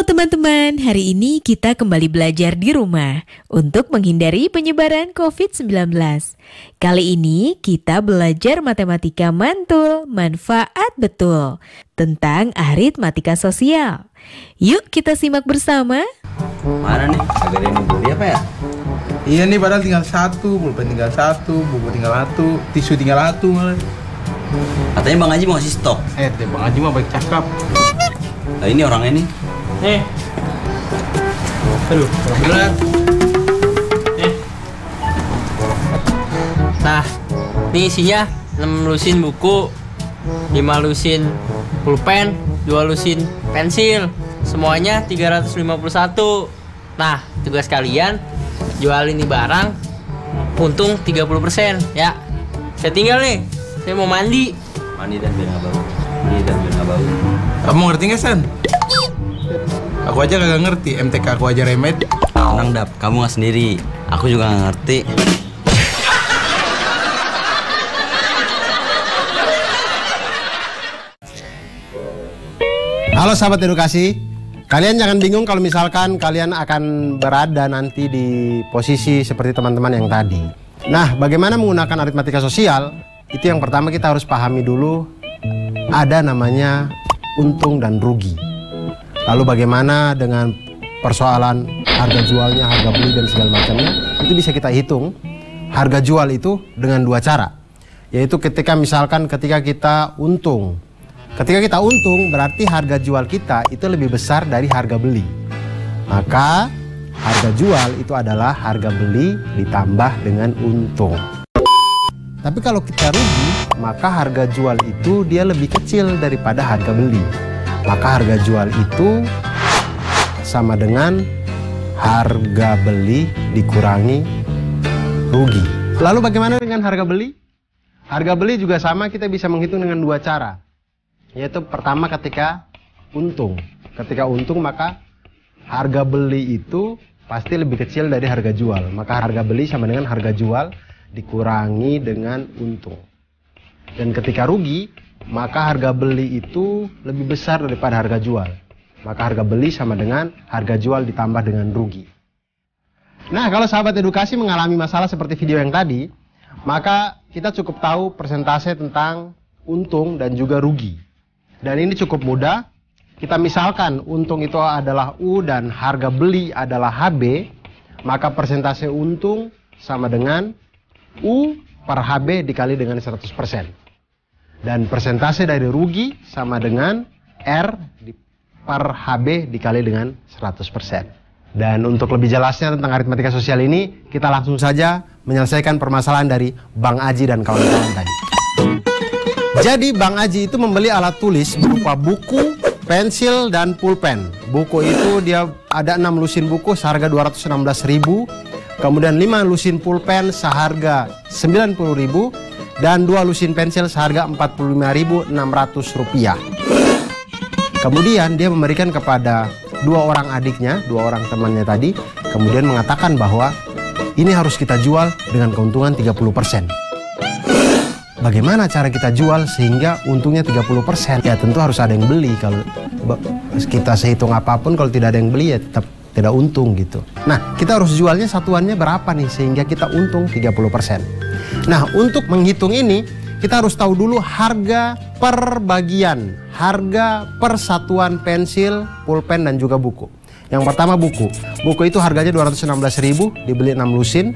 Halo teman-teman, hari ini kita kembali belajar di rumah untuk menghindari penyebaran COVID-19. Kali ini kita belajar matematika mantul, manfaat betul, tentang aritmatika sosial. Yuk kita simak bersama. Mana nih? Agak ada yang beli apa ya? Iya nih, padahal tinggal satu, pulpen tinggal satu, buku tinggal satu, tisu tinggal satu malah. Katanya Bang Haji mau ngasih stok. Bang Haji mah baik cakap. Nah, ini orangnya nih. Aduh, berat. Nah, ini isinya 6 lusin buku, 5 lusin pulpen, 2 lusin pensil. Semuanya 351. Nah, tugas kalian jual ini barang, untung 30% ya. Saya tinggal nih, saya mau mandi. Mandi dan biar nggak bau. Mandi dan biar nggak bau. Kamu ngerti nggak, San? Aku aja kagak ngerti, MTK aku aja remed. Tenang, Dap, kamu nggak sendiri. Aku juga nggak ngerti. Halo sahabat edukasi, kalian jangan bingung kalau misalkan kalian akan berada nanti di posisi seperti teman-teman yang tadi. Nah, bagaimana menggunakan aritmatika sosial? Itu yang pertama kita harus pahami dulu, ada namanya untung dan rugi. Lalu bagaimana dengan persoalan harga jualnya, harga beli dan segala macamnya, itu bisa kita hitung harga jual itu dengan dua cara. Yaitu ketika kita untung. Ketika kita untung berarti harga jual kita itu lebih besar dari harga beli. Maka harga jual itu adalah harga beli ditambah dengan untung. Tapi kalau kita rugi, maka harga jual itu dia lebih kecil daripada harga beli. Maka harga jual itu sama dengan harga beli dikurangi rugi. Lalu bagaimana dengan harga beli? Harga beli juga sama, kita bisa menghitung dengan dua cara. Yaitu pertama ketika untung. Ketika untung maka harga beli itu pasti lebih kecil dari harga jual. Maka harga beli sama dengan harga jual dikurangi dengan untung. Dan ketika rugi, maka harga beli itu lebih besar daripada harga jual. Maka harga beli sama dengan harga jual ditambah dengan rugi. Nah, kalau sahabat edukasi mengalami masalah seperti video yang tadi, maka kita cukup tahu persentase tentang untung dan juga rugi. Dan ini cukup mudah. Kita misalkan untung itu adalah U dan harga beli adalah HB, maka persentase untung sama dengan U per HB dikali dengan 100%. Dan persentase dari rugi sama dengan R per HB dikali dengan 100%. Dan untuk lebih jelasnya tentang aritmatika sosial ini, kita langsung saja menyelesaikan permasalahan dari Bang Aji dan kawan-kawan tadi. Jadi Bang Aji itu membeli alat tulis berupa buku, pensil, dan pulpen. Buku itu dia ada 6 lusin buku seharga 216.000, kemudian 5 lusin pulpen seharga 90.000, dan 2 lusin pensil seharga Rp45.600. Kemudian dia memberikan kepada 2 orang adiknya, 2 orang temannya tadi, kemudian mengatakan bahwa ini harus kita jual dengan keuntungan 30%. Bagaimana cara kita jual sehingga untungnya 30%? Ya tentu harus ada yang beli. Kalau kita sehitung apapun, kalau tidak ada yang beli ya tetap tidak untung gitu. Nah, kita harus jualnya satuannya berapa nih sehingga kita untung 30%. Nah, untuk menghitung ini kita harus tahu dulu harga per bagian, harga per satuan pensil, pulpen dan juga buku. Yang pertama buku. Buku itu harganya 216.000, dibeli 6 lusin.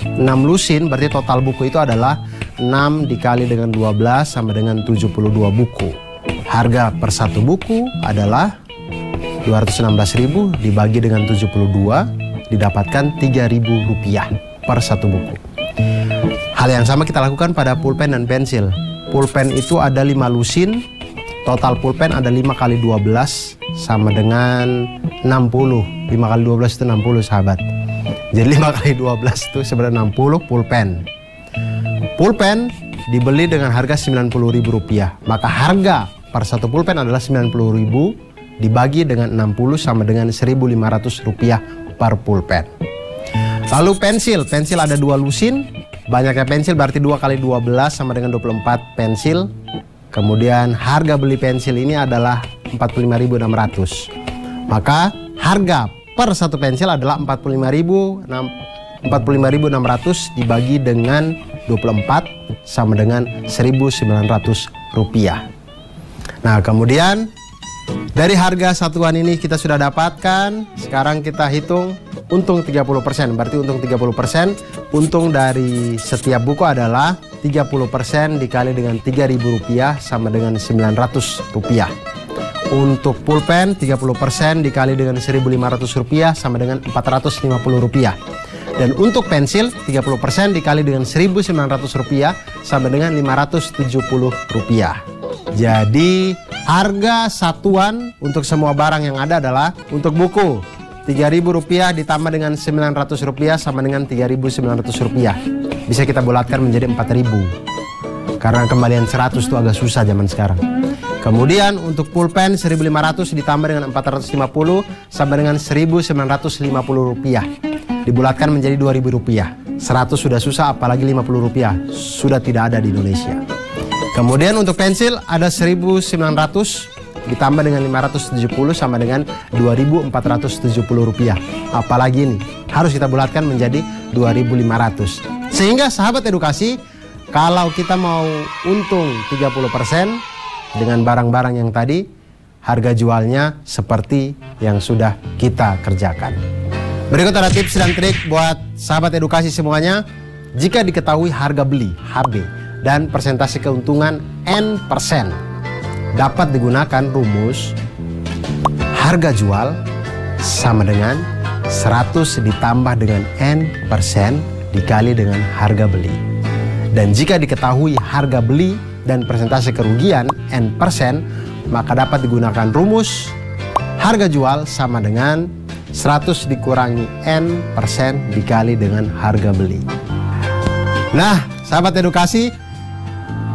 6 lusin berarti total buku itu adalah 6 dikali dengan 12 sama dengan 72 buku. Harga per satu buku adalah 216.000 dibagi dengan 72 didapatkan Rp3.000 per satu buku. Hal yang sama kita lakukan pada pulpen dan pensil. Pulpen itu ada 5 lusin, total pulpen ada 5 kali 12 sama dengan 60. 5 kali 12 itu 60 sahabat. Jadi 5 kali 12 itu sebenarnya 60 pulpen. Pulpen dibeli dengan harga Rp90.000. Maka harga per satu pulpen adalah Rp90.000 dibagi dengan 60 sama dengan Rp1.500 per pulpen. Lalu pensil. Pensil ada 2 lusin. Banyaknya pensil berarti 2 kali 12 sama dengan 24 pensil. Kemudian harga beli pensil ini adalah Rp45.600. Maka harga per satu pensil adalah 45.600 dibagi dengan 24 sama dengan 1.900 rupiah. Nah, kemudian dari harga satuan ini kita sudah dapatkan. Sekarang kita hitung untung 30%. Berarti untung 30%. Untung dari setiap buku adalah 30% dikali dengan 3.000 rupiah sama dengan 900 rupiah. Untuk pulpen 30% dikali dengan 1.500 rupiah sama dengan 450 rupiah. Dan untuk pensil 30% dikali dengan 1.900 rupiah sama dengan 570 rupiah. Jadi harga satuan untuk semua barang yang ada adalah untuk buku 3.000 rupiah ditambah dengan 900 rupiah sama dengan 3.900 rupiah. Bisa kita bulatkan menjadi 4.000. Karena kembalian 100 itu agak susah zaman sekarang. Kemudian untuk pulpen 1.500 ditambah dengan 450 sama dengan 1.950 rupiah. Dibulatkan menjadi 2.000 rupiah. 100 sudah susah, apalagi 50 rupiah. Sudah tidak ada di Indonesia. Kemudian untuk pensil ada 1.900 ditambah dengan 570 sama dengan 2.470 rupiah. Apalagi ini harus kita bulatkan menjadi 2.500. Sehingga sahabat edukasi, kalau kita mau untung 30% dengan barang-barang yang tadi, harga jualnya seperti yang sudah kita kerjakan. Berikut ada tips dan trik buat sahabat edukasi semuanya. Jika diketahui harga beli HB dan persentase keuntungan N%, dapat digunakan rumus harga jual sama dengan 100 ditambah dengan N% dikali dengan harga beli. Dan jika diketahui harga beli dan persentase kerugian N%, maka dapat digunakan rumus harga jual sama dengan 100 dikurangi N% dikali dengan harga beli. Nah, sahabat edukasi,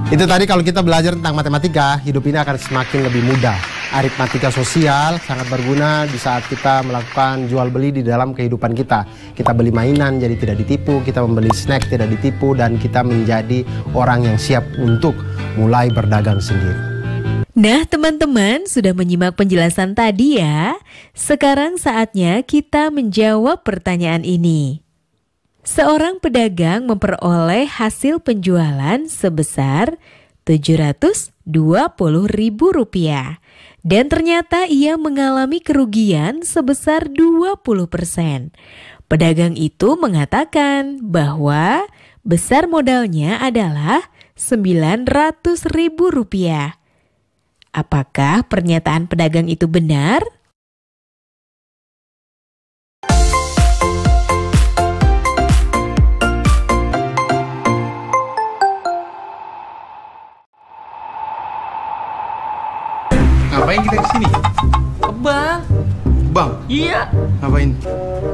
itu tadi kalau kita belajar tentang matematika, hidup ini akan semakin lebih mudah. Aritmatika sosial sangat berguna di saat kita melakukan jual beli di dalam kehidupan kita. Kita beli mainan jadi tidak ditipu, kita membeli snack tidak ditipu, dan kita menjadi orang yang siap untuk mulai berdagang sendiri. Nah, teman-teman sudah menyimak penjelasan tadi ya. Sekarang saatnya kita menjawab pertanyaan ini. Seorang pedagang memperoleh hasil penjualan sebesar Rp720.000 dan ternyata ia mengalami kerugian sebesar 20%. Pedagang itu mengatakan bahwa besar modalnya adalah Rp900.000. Apakah pernyataan pedagang itu benar? Ngapain kita kesini? Ke bank. Bang, Iya, ngapain?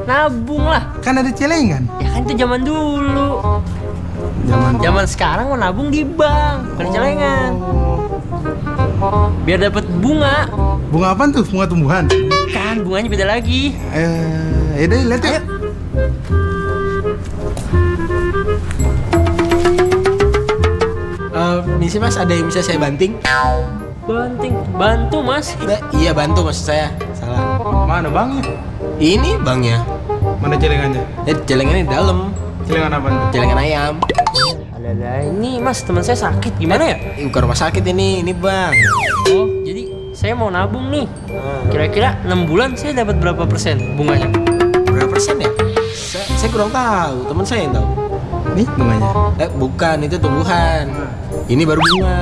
nabung lah. Kan ada celengan. Ya kan itu zaman dulu. Zaman Zaman sekarang mau nabung di bank, bukan celengan. Biar dapat bunga. bunga apaan tuh? Bunga tumbuhan. Kan bunganya beda lagi. Yaudah, lihat yuk. Misi mas, ada yang bisa saya banting? Bantu mas. Iya bantu maksud saya. Salah. Mana bangnya? Ini bangnya. Mana celengannya? Celengannya di dalam. Celengan apaan tuh? Celengan ayam. Alah, ini mas teman saya sakit gimana ya? Bukan rumah sakit ini bang. Oh, jadi saya mau nabung nih. Kira-kira 6 bulan saya dapat berapa persen bunganya? Berapa persen ya? Saya kurang tahu. Teman saya yang tahu. Nih bunganya. Bukan, itu tumbuhan. Ini baru bunga.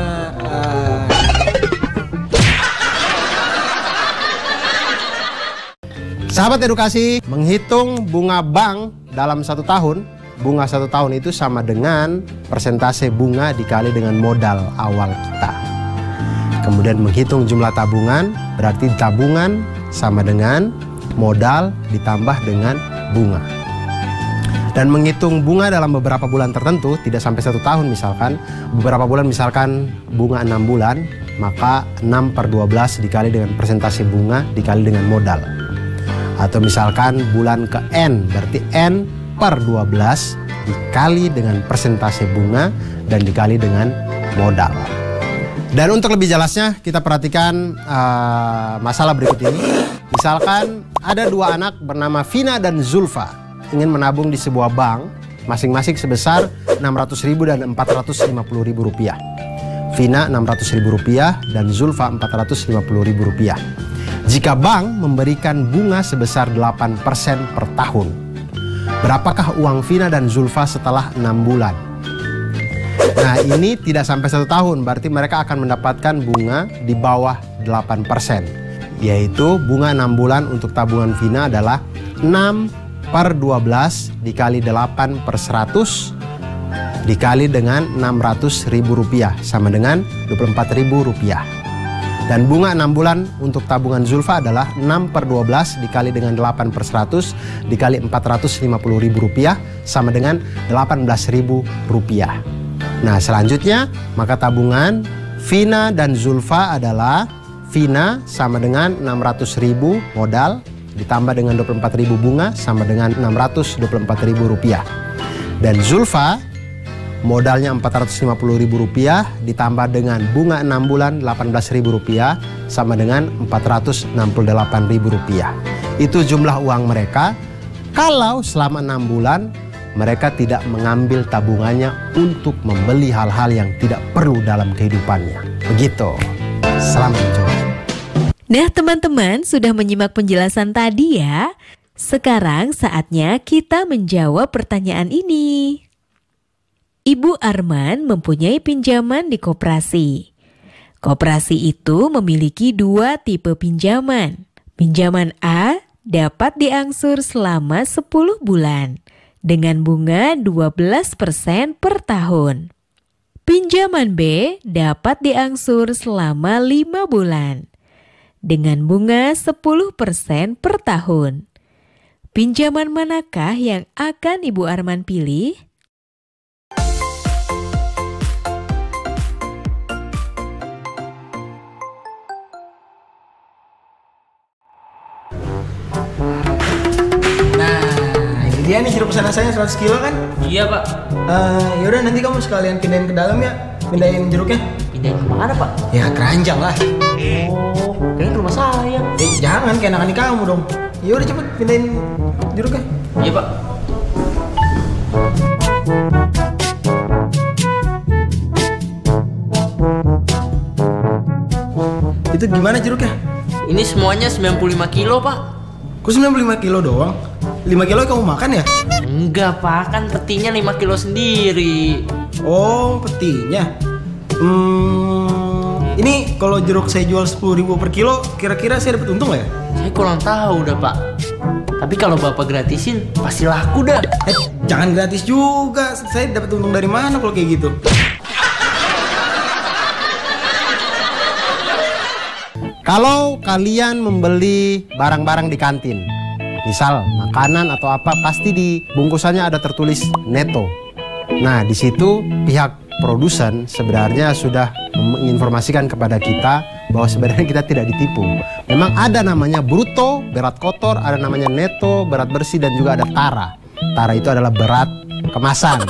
Sahabat edukasi, menghitung bunga bank dalam 1 tahun, bunga 1 tahun itu sama dengan persentase bunga dikali dengan modal awal kita. Kemudian menghitung jumlah tabungan, berarti tabungan sama dengan modal ditambah dengan bunga. Dan menghitung bunga dalam beberapa bulan tertentu, tidak sampai 1 tahun misalkan, beberapa bulan misalkan bunga 6 bulan, maka 6/12 dikali dengan persentase bunga dikali dengan modal. Atau misalkan bulan ke N, berarti N/12 dikali dengan persentase bunga dan dikali dengan modal. Dan untuk lebih jelasnya kita perhatikan masalah berikut ini. Misalkan ada dua anak bernama Vina dan Zulfa ingin menabung di sebuah bank masing-masing sebesar 600.000 dan 450.000 rupiah. Vina 600.000 rupiah dan Zulfa 450.000 rupiah. Jika bank memberikan bunga sebesar 8% per tahun, berapakah uang Vina dan Zulfa setelah 6 bulan? Nah, ini tidak sampai 1 tahun, berarti mereka akan mendapatkan bunga di bawah 8%. Yaitu bunga 6 bulan untuk tabungan Vina adalah 6/12 dikali 8/100 dikali dengan 600.000 rupiah sama dengan 24.000 rupiah. Dan bunga 6 bulan untuk tabungan Zulfa adalah 6/12 dikali dengan 8/100 dikali 450.000 rupiah sama dengan 18.000 rupiah. Nah, selanjutnya maka tabungan Vina dan Zulfa adalah Vina sama dengan 600.000 modal ditambah dengan 24.000 bunga sama dengan 624.000 rupiah. Dan Zulfa modalnya 450.000 rupiah ditambah dengan bunga 6 bulan 18.000 rupiah sama dengan 468.000 rupiah. Itu jumlah uang mereka kalau selama 6 bulan mereka tidak mengambil tabungannya untuk membeli hal-hal yang tidak perlu dalam kehidupannya. Begitu. Selamat mencoba. Nah teman-teman, sudah menyimak penjelasan tadi ya. Sekarang saatnya kita menjawab pertanyaan ini. Ibu Arman mempunyai pinjaman di koperasi. Koperasi itu memiliki 2 tipe pinjaman. Pinjaman A dapat diangsur selama 10 bulan dengan bunga 12% per tahun. Pinjaman B dapat diangsur selama 5 bulan dengan bunga 10% per tahun. Pinjaman manakah yang akan Ibu Arman pilih? Dia nih jeruk pesanan saya 100 kilo kan? Iya pak. Yaudah nanti kamu sekalian pindahin ke dalam ya. Pindahin jeruknya. Pindahin kemana pak? Ya keranjang lah. Oh, kayaknya rumah saya. Jangan kayak anak-anak kamu dong. Yaudah cepet pindahin jeruknya. Iya pak. Itu gimana jeruknya? Ini semuanya 95 kilo pak. Kok 95 kilo doang? 5 kilo kamu makan ya? Enggak pak, kan petinya 5 kilo sendiri. Oh, petinya. Ini kalau jeruk saya jual 10.000 per kilo, kira-kira saya dapat untung nggak ya? Saya kurang tahu dah pak. Tapi kalau bapak gratisin, pasti laku dah. Jangan gratis juga. Saya dapat untung dari mana kalau kayak gitu? Kalau kalian membeli barang-barang di kantin, misal makanan atau apa, pasti di bungkusannya ada tertulis neto. Nah, di situ pihak produsen sebenarnya sudah menginformasikan kepada kita bahwa sebenarnya kita tidak ditipu. Memang ada namanya bruto, berat kotor, ada namanya neto, berat bersih, dan juga ada tara. Tara itu adalah berat kemasan.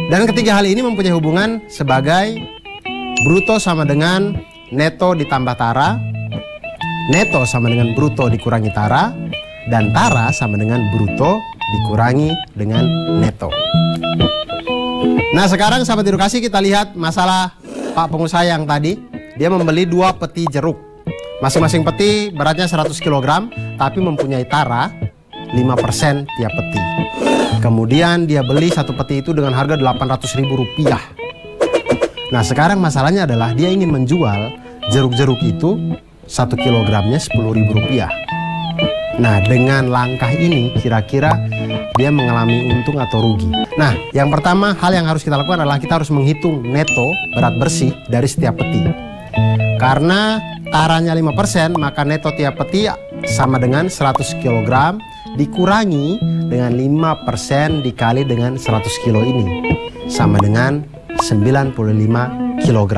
Dan ketiga hal ini mempunyai hubungan sebagai bruto sama dengan neto ditambah tara, neto sama dengan bruto dikurangi tara, dan tara sama dengan bruto dikurangi dengan neto. Nah, sekarang sahabat edukasi, kita lihat masalah Pak pengusaha yang tadi. Dia membeli 2 peti jeruk. Masing-masing peti beratnya 100 kg, tapi mempunyai tara 5% tiap peti. Kemudian dia beli 1 peti itu dengan harga 800.000 rupiah. Nah, sekarang masalahnya adalah dia ingin menjual jeruk-jeruk itu 1 kilogramnya 10.000 rupiah. Nah, dengan langkah ini kira-kira dia mengalami untung atau rugi. Nah, yang pertama hal yang harus kita lakukan adalah kita harus menghitung neto berat bersih dari setiap peti. Karena taranya 5%, maka neto tiap peti sama dengan 100 kg dikurangi dengan 5% dikali dengan 100 kilo ini, sama dengan 95 kg.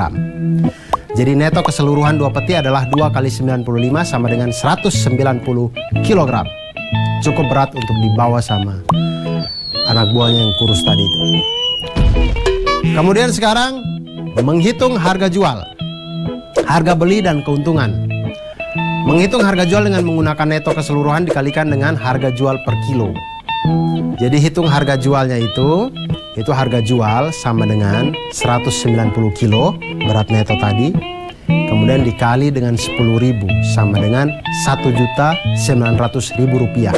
Jadi neto keseluruhan 2 peti adalah 2 kali 95 sama dengan 190 kg. Cukup berat untuk dibawa sama anak buahnya yang kurus tadi itu. Kemudian sekarang menghitung harga jual, harga beli dan keuntungan. Menghitung harga jual dengan menggunakan neto keseluruhan dikalikan dengan harga jual per kilo. Jadi hitung harga jualnya itu harga jual sama dengan 190 kilo berat neto tadi. Kemudian dikali dengan 10.000 sama dengan 1.900.000 rupiah.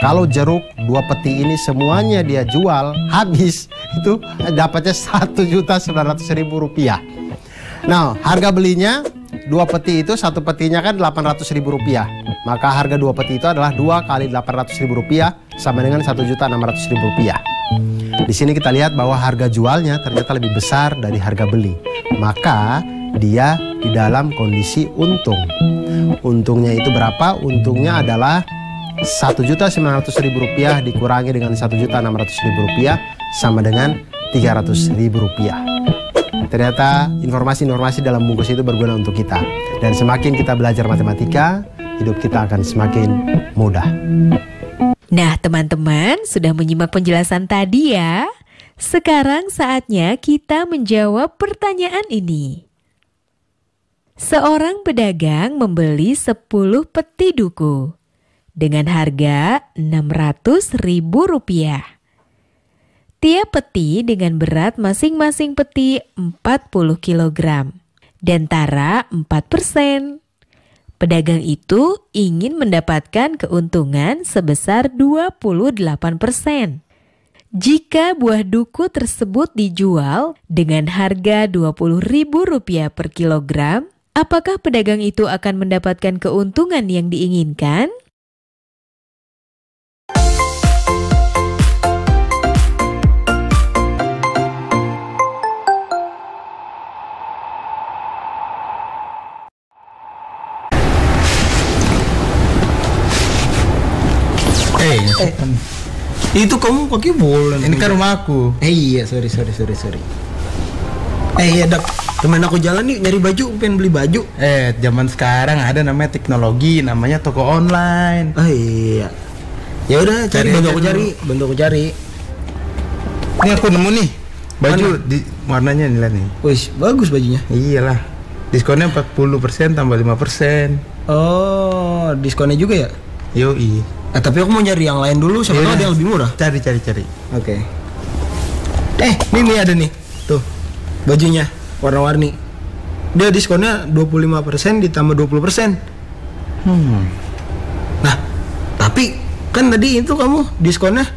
Kalau jeruk 2 peti ini semuanya dia jual habis, itu dapatnya 1.900.000 rupiah. Nah, harga belinya 2 peti itu 1 petinya kan 800.000 rupiah. Maka harga 2 peti itu adalah 2 kali 800.000 rupiah sama dengan 1.600.000 rupiah. Di sini kita lihat bahwa harga jualnya ternyata lebih besar dari harga beli. Maka dia di dalam kondisi untung. Untungnya itu berapa? Untungnya adalah 1.900.000 rupiah dikurangi dengan 1.600.000 rupiah sama dengan 300.000 rupiah. Ternyata informasi-informasi dalam bungkus itu berguna untuk kita. Dan semakin kita belajar matematika, hidup kita akan semakin mudah. Nah, teman-teman sudah menyimak penjelasan tadi ya. Sekarang saatnya kita menjawab pertanyaan ini. Seorang pedagang membeli 10 peti duku dengan harga Rp600.000. Tiap peti dengan berat masing-masing peti 40 kg dan tara 4%. Pedagang itu ingin mendapatkan keuntungan sebesar 28%. Jika buah duku tersebut dijual dengan harga Rp20.000 per kilogram, apakah pedagang itu akan mendapatkan keuntungan yang diinginkan? Itu kamu pakai bola. Ini kan rumahku. Iya, sorry. Iya Dak, temen aku jalan nih nyari baju, pengen beli baju. Zaman sekarang ada namanya teknologi, namanya toko online. Oh iya. Ya udah, bantu aku cari. Ini aku nemu nih baju di warnanya nih, nih. Wih, bagus bajunya. Iyalah. Diskonnya 40% tambah 5%. Oh, diskonnya juga ya? Yoi. Tapi aku mau nyari yang lain dulu, siapa tahu ada yang lebih murah. Cari. Oke. Nih ada nih. Tuh. Bajunya warna-warni. Dia diskonnya 25% ditambah 20%. Nah, tapi kan tadi itu kamu diskonnya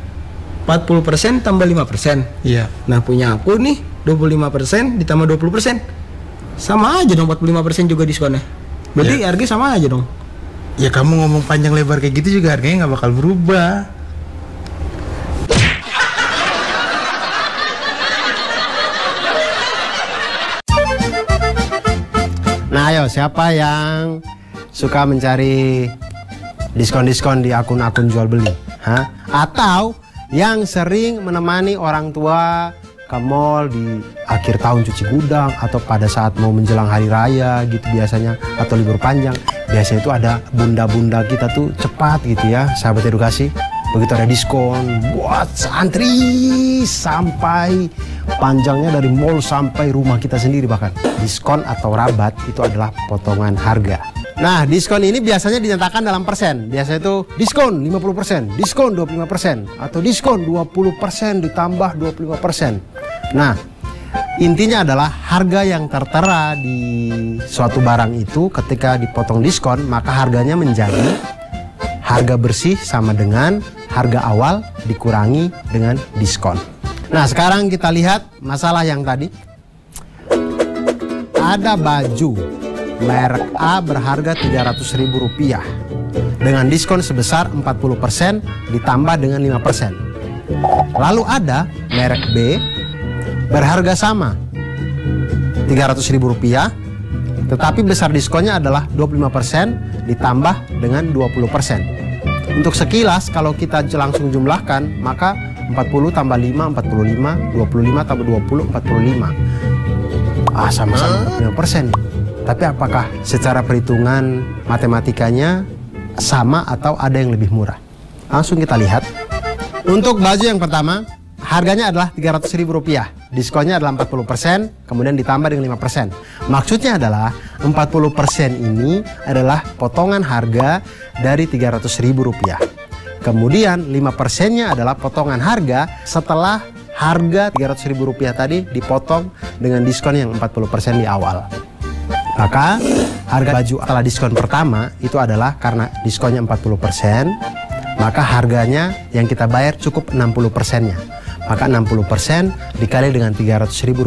40% tambah 5%. Iya. Nah, punya aku nih 25% ditambah 20%. Sama aja dong, 45% juga diskonnya. Berarti harganya sama aja dong. Ya kamu ngomong panjang lebar kayak gitu juga harganya nggak bakal berubah. Nah ayo, siapa yang suka mencari diskon-diskon di akun-akun jual beli? Atau yang sering menemani orang tua ke mall di akhir tahun cuci gudang atau pada saat mau menjelang hari raya gitu biasanya, atau libur panjang. Biasanya itu ada bunda-bunda kita tuh cepat gitu ya, sahabat edukasi. Begitu ada diskon buat antri sampai panjangnya dari mall sampai rumah kita sendiri bahkan. Diskon atau rabat itu adalah potongan harga. Nah, diskon ini biasanya dinyatakan dalam persen. Biasanya itu diskon 50%, diskon 25%, atau diskon 20% ditambah 25%. Nah, intinya adalah harga yang tertera di suatu barang itu ketika dipotong diskon, maka harganya menjadi harga bersih sama dengan harga awal dikurangi dengan diskon. Nah, sekarang kita lihat masalah yang tadi. Ada baju merek A berharga Rp300.000 dengan diskon sebesar 40% ditambah dengan 5%. Lalu ada merek B berharga sama Rp300.000, tetapi besar diskonnya adalah 25% ditambah dengan 20%. Untuk sekilas kalau kita langsung jumlahkan, maka 40 tambah 5, 45, 25 tambah 20, 45. Sama-sama 45%. Tapi apakah secara perhitungan matematikanya sama atau ada yang lebih murah? Langsung kita lihat. Untuk baju yang pertama, harganya adalah Rp300.000. Diskonnya adalah 40%, kemudian ditambah dengan 5%. Maksudnya adalah 40% ini adalah potongan harga dari Rp300.000. Kemudian 5%-nya adalah potongan harga setelah harga Rp300.000 tadi dipotong dengan diskon yang 40% di awal. Maka harga baju setelah diskon pertama itu adalah karena diskonnya 40%, maka harganya yang kita bayar cukup 60%-nya. Maka 60% dikali dengan Rp300.000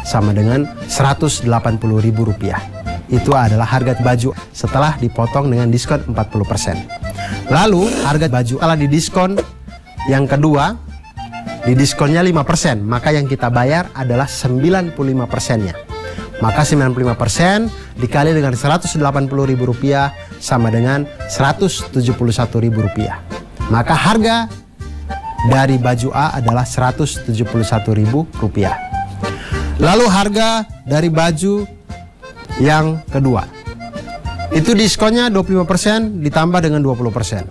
sama dengan Rp180.000. Itu adalah harga baju setelah dipotong dengan diskon 40%. Lalu harga baju setelah didiskon yang kedua, didiskonnya 5%, maka yang kita bayar adalah 95%-nya. Maka 95% dikali dengan Rp180.000 sama dengan Rp171.000. Maka harga dari baju A adalah Rp171.000. Lalu harga dari baju yang kedua, itu diskonnya 25% ditambah dengan 20%.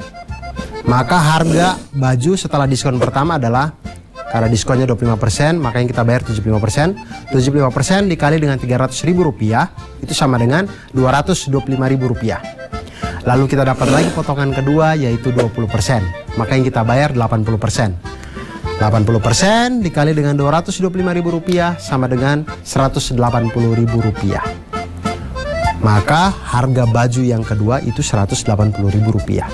Maka harga baju setelah diskon pertama adalah, karena diskonnya 25%, maka yang kita bayar 75%. 75% dikali dengan Rp300.000 itu sama dengan Rp225.000. Lalu kita dapat lagi potongan kedua yaitu 20%. Maka yang kita bayar 80%. 80% dikali dengan Rp225.000 sama dengan Rp180.000. Maka harga baju yang kedua itu Rp180.000.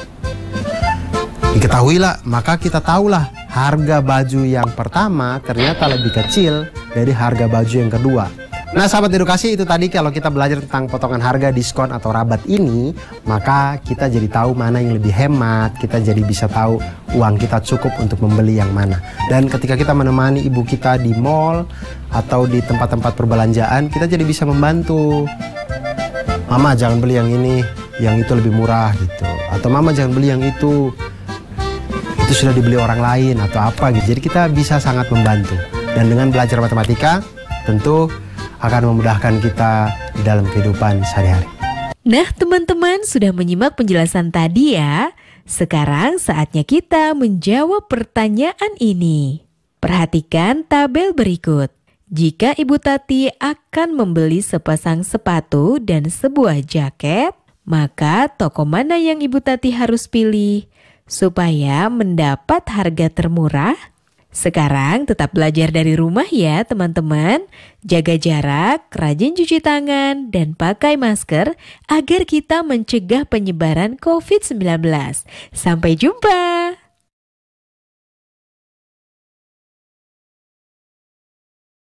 Diketahuilah, maka kita tahulah harga baju yang pertama ternyata lebih kecil dari harga baju yang kedua. Nah sahabat edukasi, itu tadi kalau kita belajar tentang potongan harga, diskon atau rabat ini, maka kita jadi tahu mana yang lebih hemat, kita jadi bisa tahu uang kita cukup untuk membeli yang mana. Dan ketika kita menemani ibu kita di mall atau di tempat-tempat perbelanjaan, kita jadi bisa membantu. Mama jangan beli yang ini, yang itu lebih murah gitu. Atau mama jangan beli yang itu sudah dibeli orang lain atau apa gitu. Jadi kita bisa sangat membantu. Dan dengan belajar matematika tentu akan memudahkan kita di dalam kehidupan sehari-hari. Nah, teman-teman sudah menyimak penjelasan tadi ya. Sekarang saatnya kita menjawab pertanyaan ini. Perhatikan tabel berikut. Jika Ibu Tati akan membeli sepasang sepatu dan sebuah jaket, maka toko mana yang Ibu Tati harus pilih supaya mendapat harga termurah? Sekarang tetap belajar dari rumah ya teman-teman. Jaga jarak, rajin cuci tangan, dan pakai masker agar kita mencegah penyebaran COVID-19. Sampai jumpa!